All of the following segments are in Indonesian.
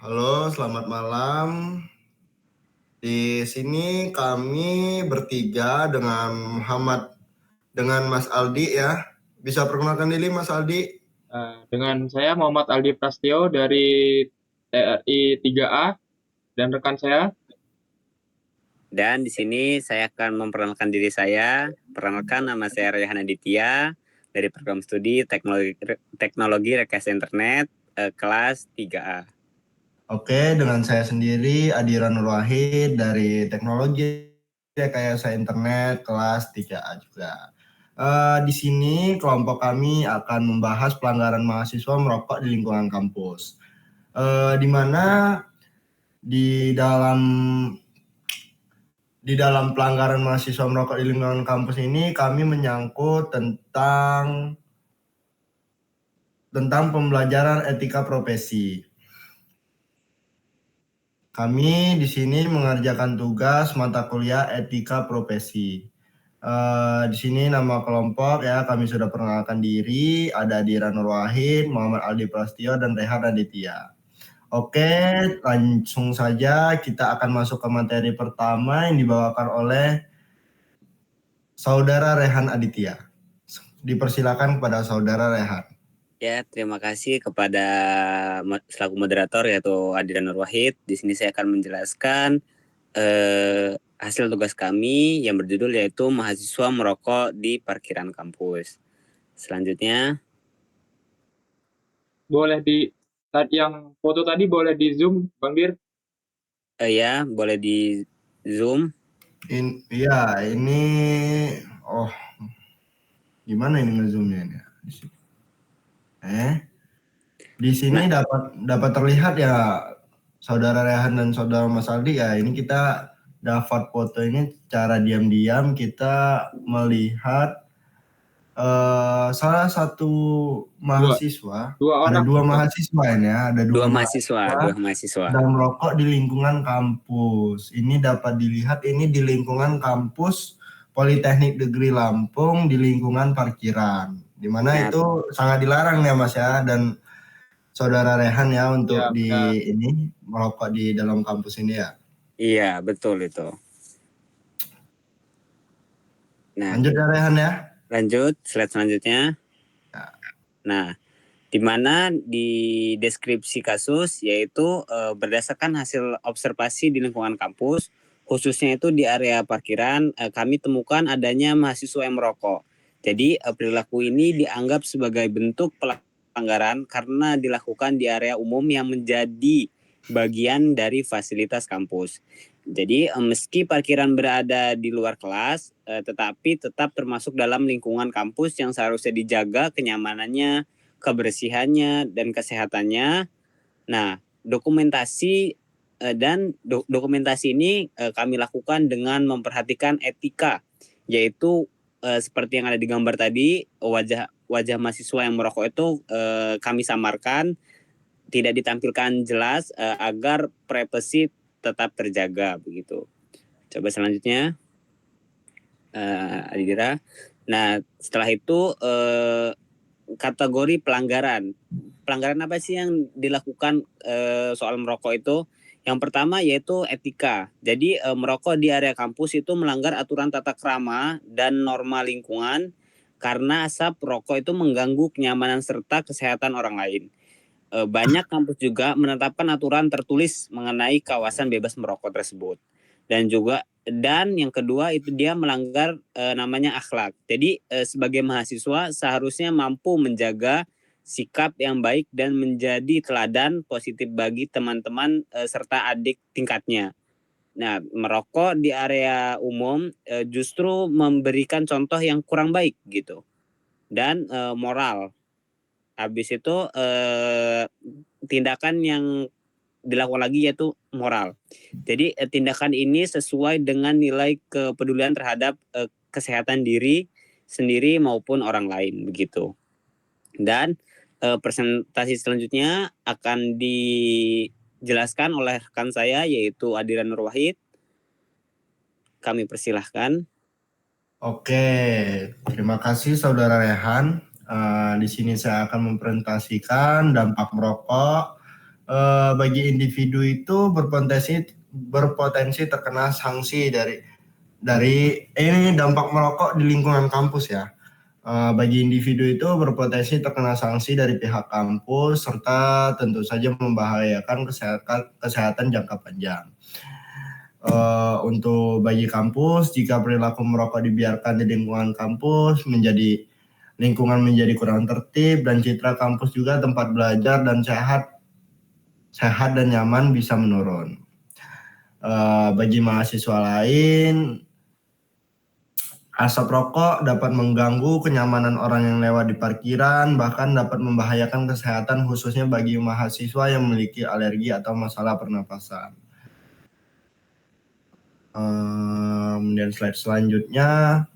Halo, selamat malam. Di sini kami bertiga dengan Mas Aldi ya. Bisa perkenalkan diri Mas Aldi? Dengan saya Muhammad Aldi Prastio dari TRI 3A dan rekan saya. Dan di sini saya akan memperkenalkan diri saya. Perkenalkan, nama saya Rayhan Aditya dari program studi Teknologi Rekayasa Internet kelas 3A. Oke, dengan saya sendiri Adira Nur Wahid dari Teknologi Rekayasa Internet kelas 3A juga. Di sini kelompok kami akan membahas pelanggaran mahasiswa merokok di lingkungan kampus. Di mana di dalam pelanggaran mahasiswa merokok di lingkungan kampus ini kami menyangkut tentang pembelajaran etika profesi. Kami di sini mengerjakan tugas mata kuliah etika profesi. Di sini nama kelompok ya kami sudah perkenalkan diri, ada Adira Nur Wahid, Muhammad Aldi Prastio, dan Rehan Aditya. Oke, langsung saja kita akan masuk ke materi pertama yang dibawakan oleh Saudara Rehan Aditya. Dipersilakan kepada Saudara Rehan. Ya, terima kasih kepada selaku moderator yaitu Adira Nur Wahid. Di sini saya akan menjelaskan hasil tugas kami yang berjudul yaitu mahasiswa merokok di parkiran kampus. Selanjutnya, Boleh yang foto tadi boleh di zoom, Bang Bir? ya boleh di zoom. Ini gimana ini ngezoomnya ini? Di sini dapat terlihat ya Saudara Rehan dan Saudara Mas Aldi ya. Ini kita dapat foto ini secara diam-diam kita melihat salah satu mahasiswa. Ada dua mahasiswa ini ya. Ada dua mahasiswa sedang merokok di lingkungan kampus. Ini dapat dilihat ini di lingkungan kampus Politeknik Negeri Lampung di lingkungan parkiran. Di mana itu sangat dilarang ya Mas ya, dan Saudara Rehan ya untuk ini merokok di dalam kampus ini ya. Iya, betul itu. Nah, lanjut ya Rehan ya. Lanjut, slide selanjutnya. Nah, di mana di deskripsi kasus yaitu berdasarkan hasil observasi di lingkungan kampus, khususnya itu di area parkiran, kami temukan adanya mahasiswa yang merokok. Jadi perilaku ini dianggap sebagai bentuk pelanggaran karena dilakukan di area umum yang menjadi bagian dari fasilitas kampus. Jadi meski parkiran berada di luar kelas, tetapi tetap termasuk dalam lingkungan kampus yang seharusnya dijaga kenyamanannya, kebersihannya, dan kesehatannya. Nah, dokumentasi ini kami lakukan dengan memperhatikan etika, yaitu seperti yang ada di gambar tadi, wajah mahasiswa yang merokok itu kami samarkan, tidak ditampilkan jelas agar privasi tetap terjaga begitu. Coba selanjutnya, Adira. Nah, setelah itu kategori pelanggaran. Pelanggaran apa sih yang dilakukan soal merokok itu? Yang pertama yaitu etika. Jadi merokok di area kampus itu melanggar aturan tata krama dan norma lingkungan karena asap rokok itu mengganggu kenyamanan serta kesehatan orang lain. Banyak kampus juga menetapkan aturan tertulis mengenai kawasan bebas merokok tersebut. Dan yang kedua itu dia melanggar namanya akhlak. Jadi sebagai mahasiswa seharusnya mampu menjaga sikap yang baik dan menjadi teladan positif bagi teman-teman serta adik tingkatnya. Nah, merokok di area umum justru memberikan contoh yang kurang baik gitu. Dan moral. Habis itu tindakan yang dilakukan lagi yaitu moral. Jadi tindakan ini sesuai dengan nilai kepedulian terhadap kesehatan diri sendiri maupun orang lain begitu. Dan presentasi selanjutnya akan dijelaskan oleh rekan saya yaitu Adira Nur Wahid. Kami persilahkan. Oke, terima kasih Saudara Rehan. Di sini saya akan mempresentasikan dampak merokok bagi individu itu berpotensi terkena sanksi dari ini dampak merokok di lingkungan kampus ya. Bagi individu itu berpotensi terkena sanksi dari pihak kampus serta tentu saja membahayakan kesehatan jangka panjang. Untuk bagi kampus, jika perilaku merokok dibiarkan di lingkungan kampus lingkungan menjadi kurang tertib dan citra kampus juga tempat belajar dan sehat dan nyaman bisa menurun. Bagi mahasiswa lain, asap rokok dapat mengganggu kenyamanan orang yang lewat di parkiran, bahkan dapat membahayakan kesehatan khususnya bagi mahasiswa yang memiliki alergi atau masalah pernapasan. Kemudian slide selanjutnya,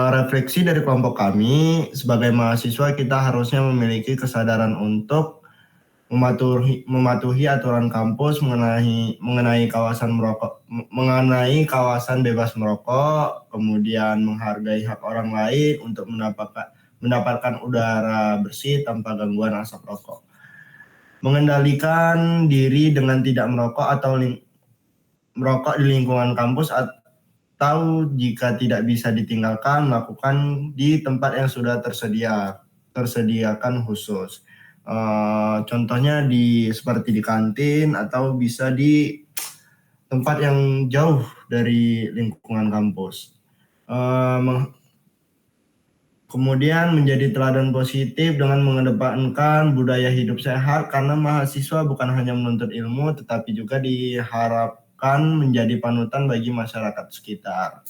refleksi dari kelompok kami, sebagai mahasiswa kita harusnya memiliki kesadaran untuk mematuhi aturan kampus mengenai kawasan bebas merokok, kemudian menghargai hak orang lain untuk mendapatkan udara bersih tanpa gangguan asap rokok. Mengendalikan diri dengan tidak merokok atau merokok di lingkungan kampus atau jika tidak bisa ditinggalkan melakukan di tempat yang sudah tersediakan khusus. Contohnya seperti di kantin atau bisa di tempat yang jauh dari lingkungan kampus. Kemudian menjadi teladan positif dengan mengedepankan budaya hidup sehat karena mahasiswa bukan hanya menuntut ilmu tetapi juga diharapkan menjadi panutan bagi masyarakat sekitar.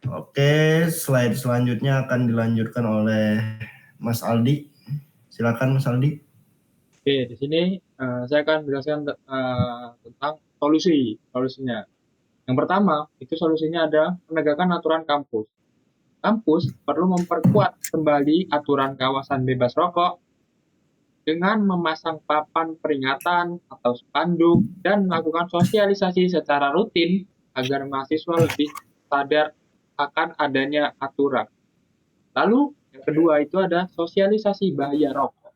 Oke, slide selanjutnya akan dilanjutkan oleh Mas Aldi. Silakan Mas Aldi. Oke, di sini saya akan menjelaskan tentang solusinya. Yang pertama, itu solusinya ada penegakan aturan kampus. Kampus perlu memperkuat kembali aturan kawasan bebas rokok dengan memasang papan peringatan atau spanduk dan melakukan sosialisasi secara rutin agar mahasiswa lebih sadar akan adanya aturan. Lalu, yang kedua itu ada sosialisasi bahaya rokok.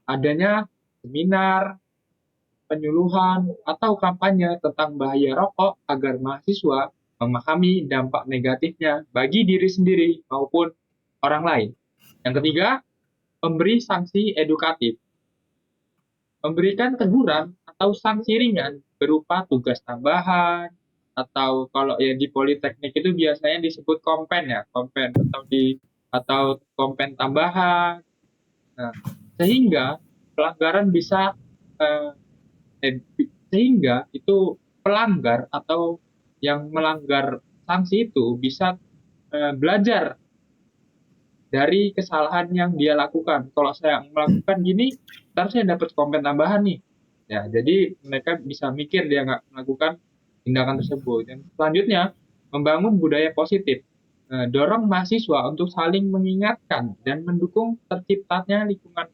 Adanya seminar, penyuluhan, atau kampanye tentang bahaya rokok agar mahasiswa memahami dampak negatifnya bagi diri sendiri maupun orang lain. Yang ketiga, memberi sanksi edukatif. Memberikan teguran atau sanksi ringan berupa tugas tambahan, atau kalau ya di politeknik itu biasanya disebut kompen atau kompen tambahan. Nah, sehingga pelanggaran bisa sehingga itu pelanggar atau yang melanggar sanksi itu bisa belajar dari kesalahan yang dia lakukan. Kalau saya melakukan gini, ntar saya dapat kompen tambahan nih. Ya, jadi mereka bisa mikir dia nggak melakukan tindakan tersebut. Dan selanjutnya, membangun budaya positif. Dorong mahasiswa untuk saling mengingatkan dan mendukung terciptanya lingkungan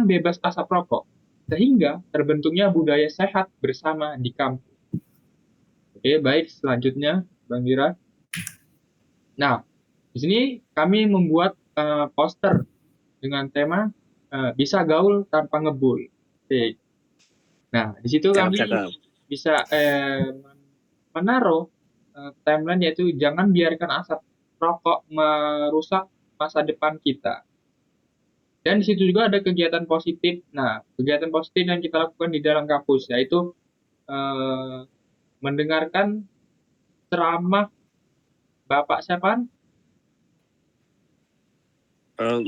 bebas asap rokok, sehingga terbentuknya budaya sehat bersama di kampus. Oke, baik, selanjutnya, Bang Dira. Nah, di sini kami membuat poster dengan tema bisa gaul tanpa ngebul. Oke. Nah, di situ kami bisa menaruh timeline yaitu jangan biarkan asap rokok merusak masa depan kita. Dan di situ juga ada kegiatan positif. Nah, kegiatan positif yang kita lakukan di dalam kampus yaitu mendengarkan ceramah Bapak siapa?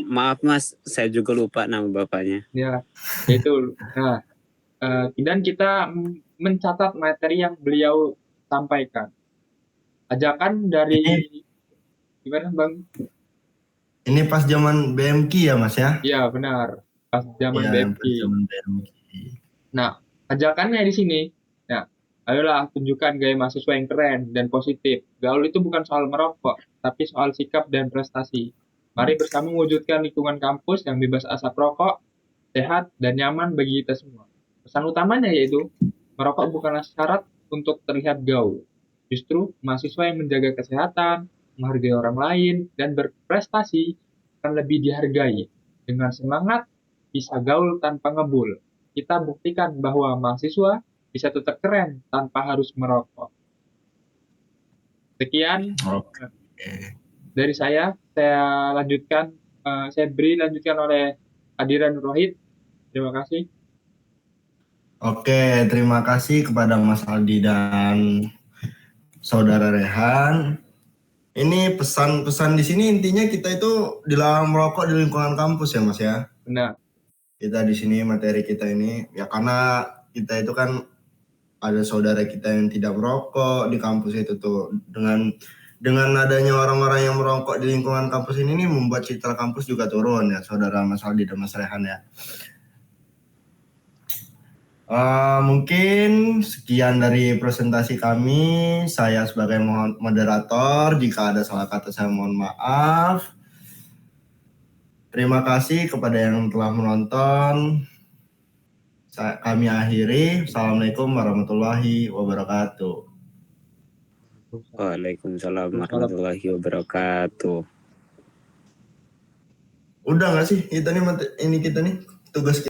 Maaf Mas, saya juga lupa nama bapaknya. Ya, itu. Nah, dan kita mencatat materi yang beliau sampaikan. Ajakan dari gimana Bang? Ini pas zaman BMK ya Mas ya? Iya benar, pas zaman BMK. Nah, ajakannya di sini. Nah, ayolah tunjukkan gaya mahasiswa yang keren dan positif. Gaul itu bukan soal merokok, tapi soal sikap dan prestasi. Mari bersama mewujudkan lingkungan kampus yang bebas asap rokok, sehat, dan nyaman bagi kita semua. Pesan utamanya yaitu, merokok bukanlah syarat untuk terlihat gaul. Justru, mahasiswa yang menjaga kesehatan, menghargai orang lain, dan berprestasi akan lebih dihargai. Dengan semangat, bisa gaul tanpa ngebul. Kita buktikan bahwa mahasiswa bisa tetap keren tanpa harus merokok. Sekian Oke. dari saya lanjutkan, saya beri lanjutkan oleh Adiran Rohid. Terima kasih. Oke, terima kasih kepada Mas Aldi dan Saudara Rehan. Ini pesan-pesan di sini intinya kita itu dilarang merokok di lingkungan kampus ya Mas ya. Benar. Kita di sini materi kita ini ya karena kita itu kan ada saudara kita yang tidak merokok di kampus itu tuh dengan adanya orang-orang yang merokok di lingkungan kampus ini nih membuat citra kampus juga turun ya Saudara Mas Aldi dan Mas Rehan ya. Mungkin sekian dari presentasi kami. Saya sebagai moderator, jika ada salah kata saya mohon maaf. Terima kasih kepada yang telah menonton. Kami akhiri. Assalamualaikum warahmatullahi wabarakatuh. Waalaikumsalam warahmatullahi wabarakatuh. Udah nggak sih? Ini kita nih tugas kita.